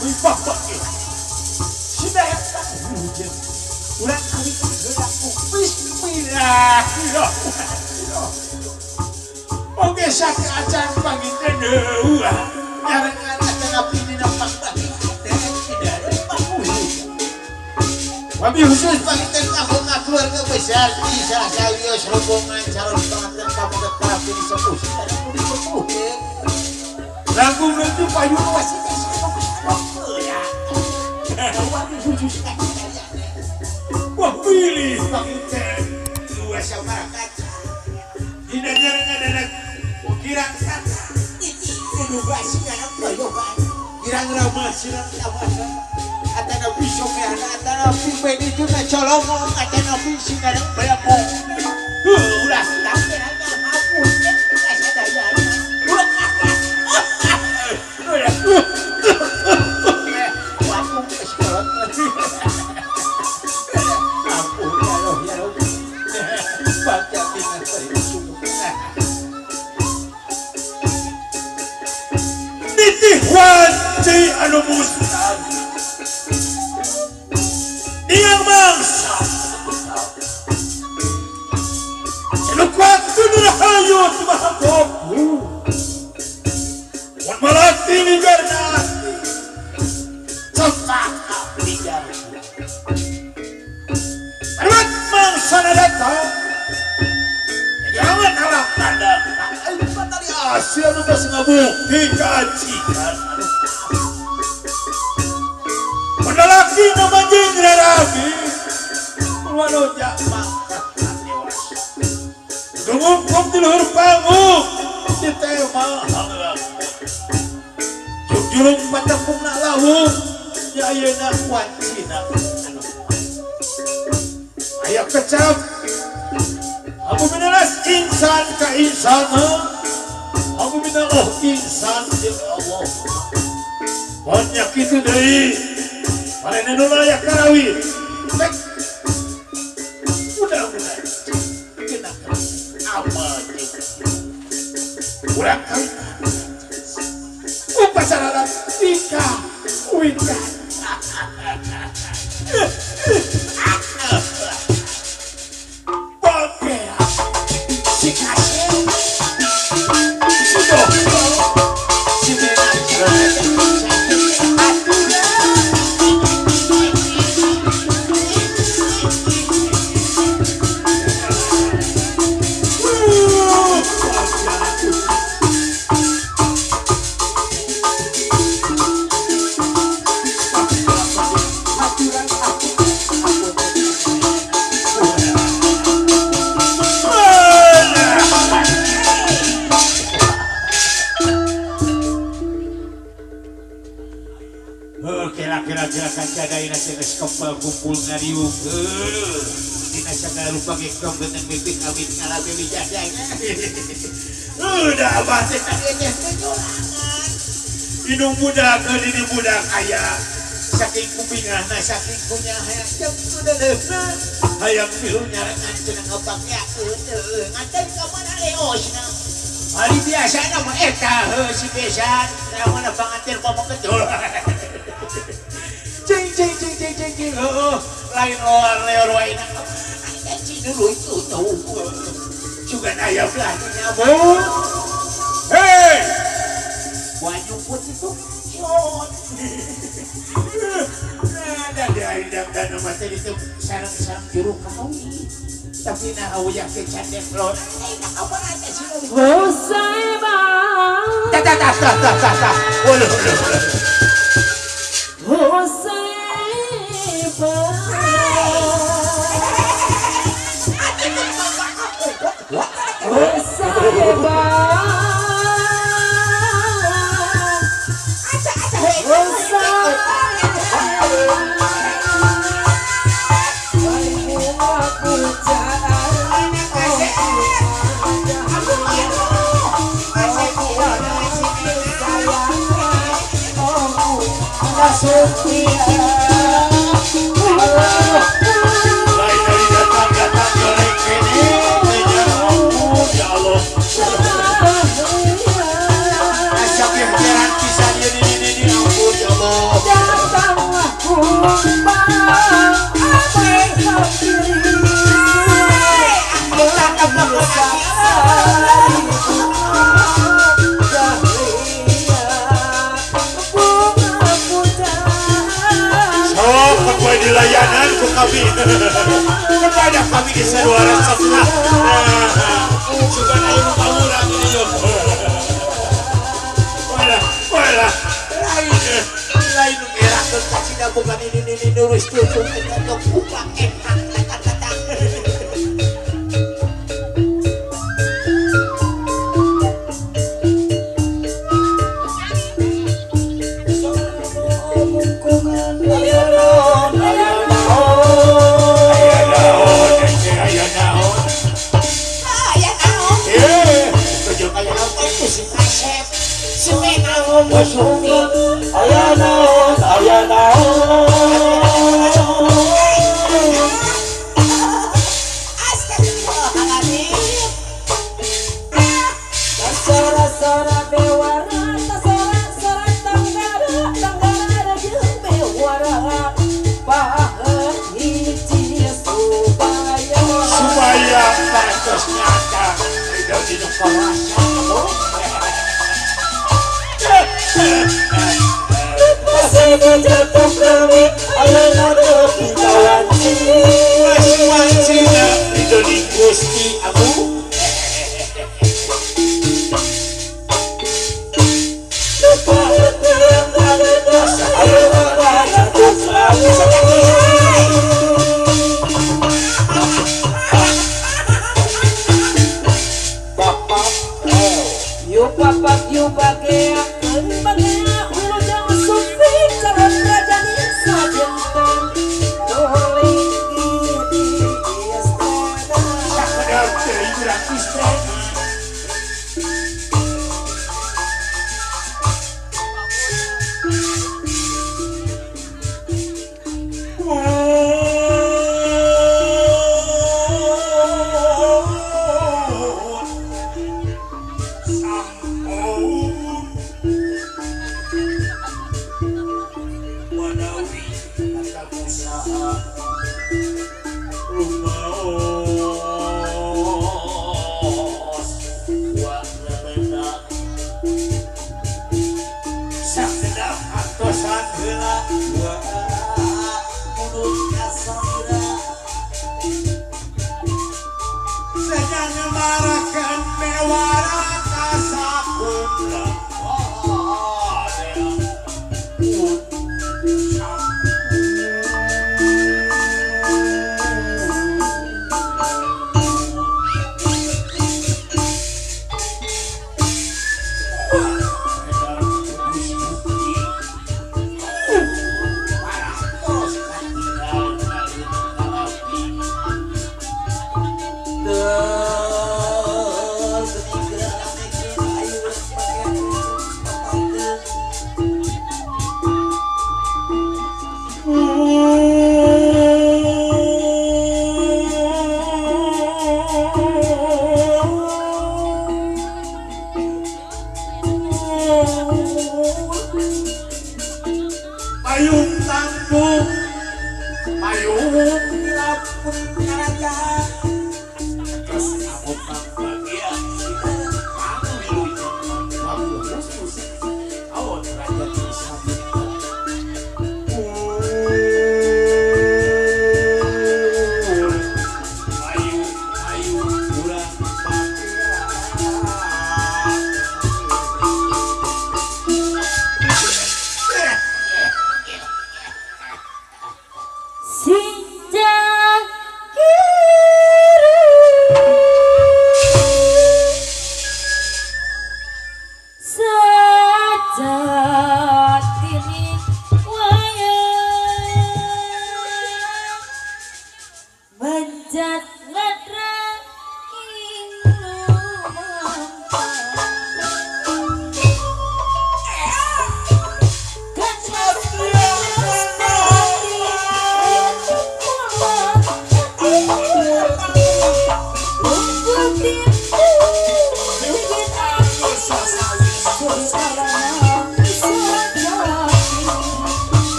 kami bapak sudah yang tak hujan ulang kali bergerakku bismillahirrahmanirrahim oke sakit acan panggilnya dewa nyarangan acan api di nampak bagi tidak ada pakuhi wabil khusus panggilnya anggota keluarga besar di Sasawios rombongan calon pengantin kamu tetap di sepuh dan aku dipermuhin lagu itu payung wasitnya ya wabil khusus wah pilih panggilnya luas sama kaca tidak jalannya dan kirang kata kudu basikan bayokan kirang ramah sirang tawasan atana bisok ya atana pimpin itu na colongong atana bisikan bayakong ulah tapi hanya hapus kasih daya wapung kesekolot ampun ya roh baca tinggal wanci anu mustahil dia mangsa seluk waktu dirahayut mahakopu wan malati nigarnati cekaka nigarnati arwat mangsa na datang jangan alam tanda ayo patari asia nu geus ngabukti kacikan laki nama jingre lagi walau jama dewasa gumungkum di luhur panggung di tema jurung patapung nak lawung jaya nak wancina ayak kecap aku menelas insan ke insan aku menelah insan di Allah banyak itu dari mana nula ya karawi baik mudah-mudahan kenapa apa kurang kali upacara tika wika oke si kasih sudah si merah kira-kira kancadain aja ke skopal kumpul ngariung dina sagala rupa gekrom dengan mimpi kawin ngalabe wijadanya udah abah teh tadi teh kejurangan inung budak ke dini budak ayah saking kupingahna saking punya hayang jam sudah leuna hayang pilunya nganceun ngapaknya nganceun ka mana leosna hari biasa mah eta si besan namana pangantin ngomong kecil cing lain luar leor wain ada cing dulu itu tahu juga ayam lagi nyambung hei baju putih itu ada di aidam dan nama tadi itu sarang-sarang juru kau tapi nah awak kecandek lor nak apa aja sih Hosai bang ta uluh Hosai Asap yang terang kisah dia ini ampun ya Allah. sesuai di layanan ku kami kepada kami di Saduara Sastra juga ayo pangurang ini yo wala lain merah ke kasih bukan ini nurus tutup kita kupang kata-kata Wasumi ayana astagfirullahaladzim sora bewara sora tanggara jeung bewara pahet hiji supaya pantos nyata tidak di kawasan masih jatuh kami ayana di kawan masih itu di Gusti Abu Yuk pakai ujung sufi calon rajani sajentan toling di istana sakadar teuing istana payung tangguh payung lapun kerajaan terus kamu bahagia kamu milunya kamu khusus awal raja bisa payung bulan Sinjak kiri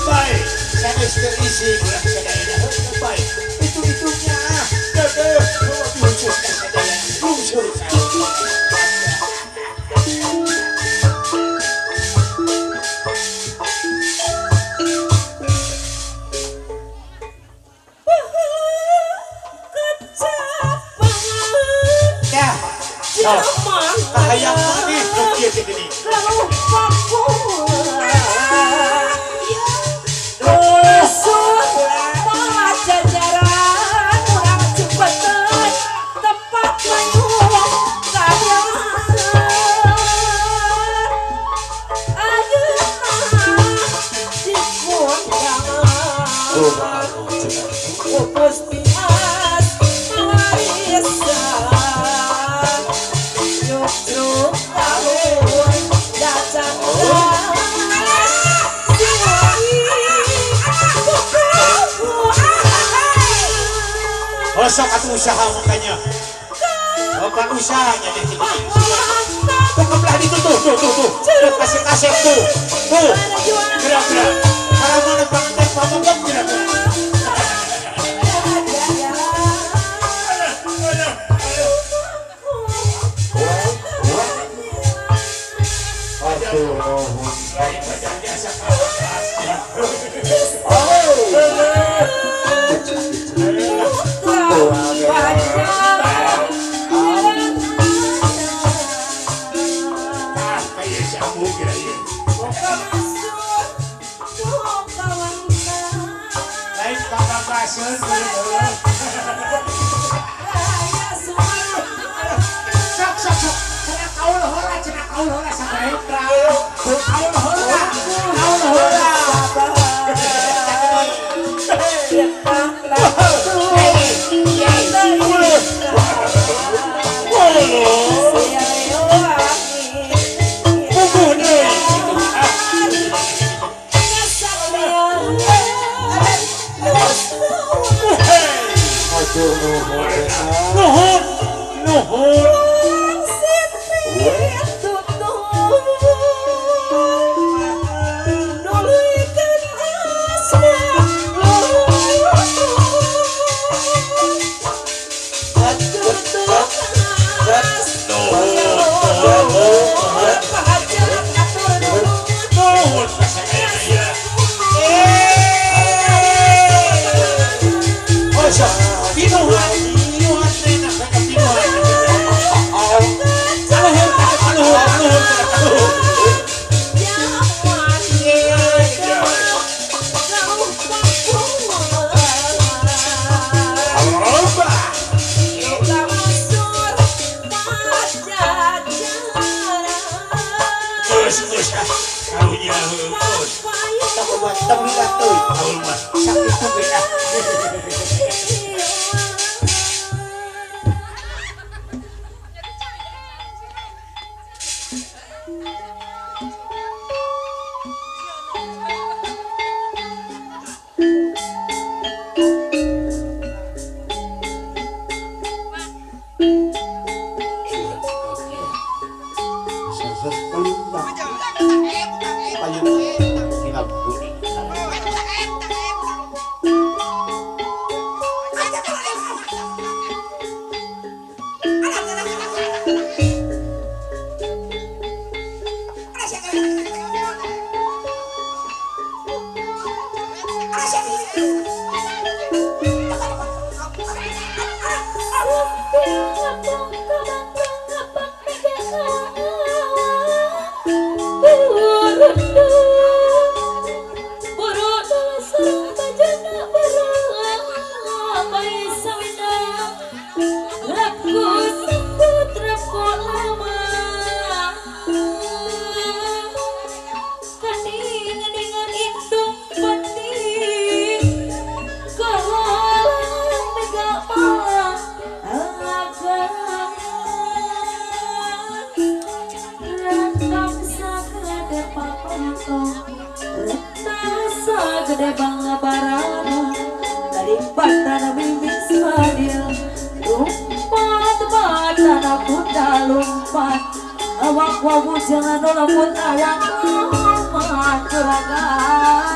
baik. Saya isi kurang sadaya. Baik. Itu-itunya. Dadah. Luncur sadaya. Luncur sadaya. Kahayang mani dukia segini. Sok atau usaha makanya. Apa usahanya deh sini. Tuh kebelah itu tuh. Tuh kasih tuh. Tuh. Gerak. Kalau mana pantai pamongkam gerak. Gede bangga barang dari batana bimbing sadil lumpat batana kuda lumpat awak wawu jangan lembut awak lumpat juragan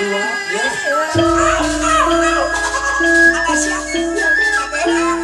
dua ya. Ada siap ada.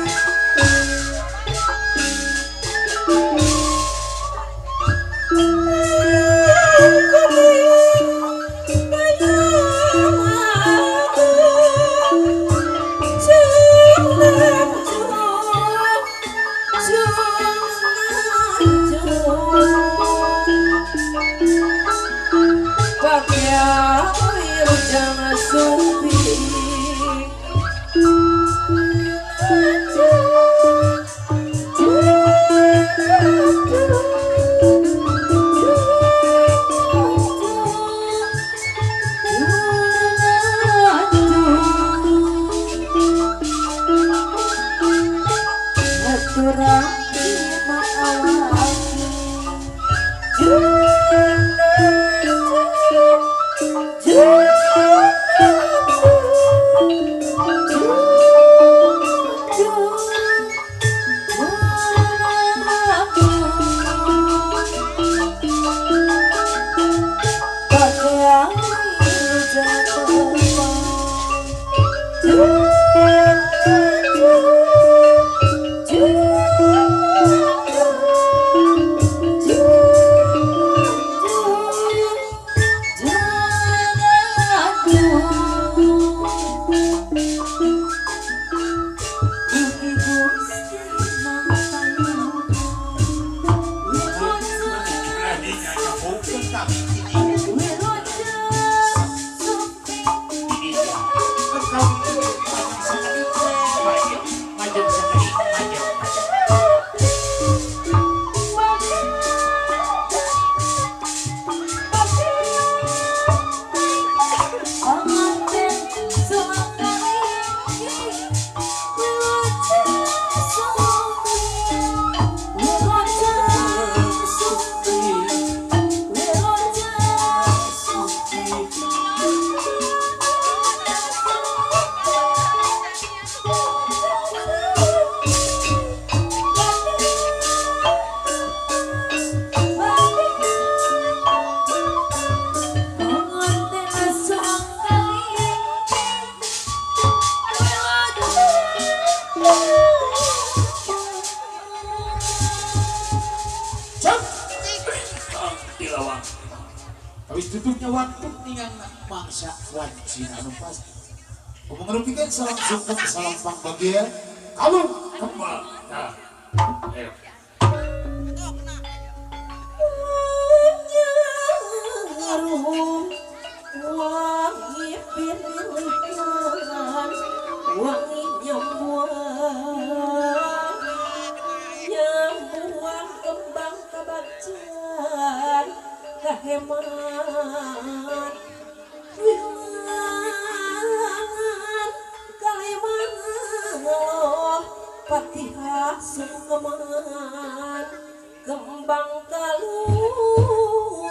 Habis tutupnya waktu ningang mangsa wajib anu pasti. Mengerupikan salam sukun salam pangbagia. Kamu kembali. Nah, ayo. Wangi pilihan, wangi nyamuan kembang kabakcan kaheman wilangan kalimangan patihah sungeman kembang kalung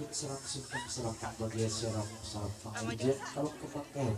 Serang singkong serang pangbagia serang serang pangajen kalau kepakai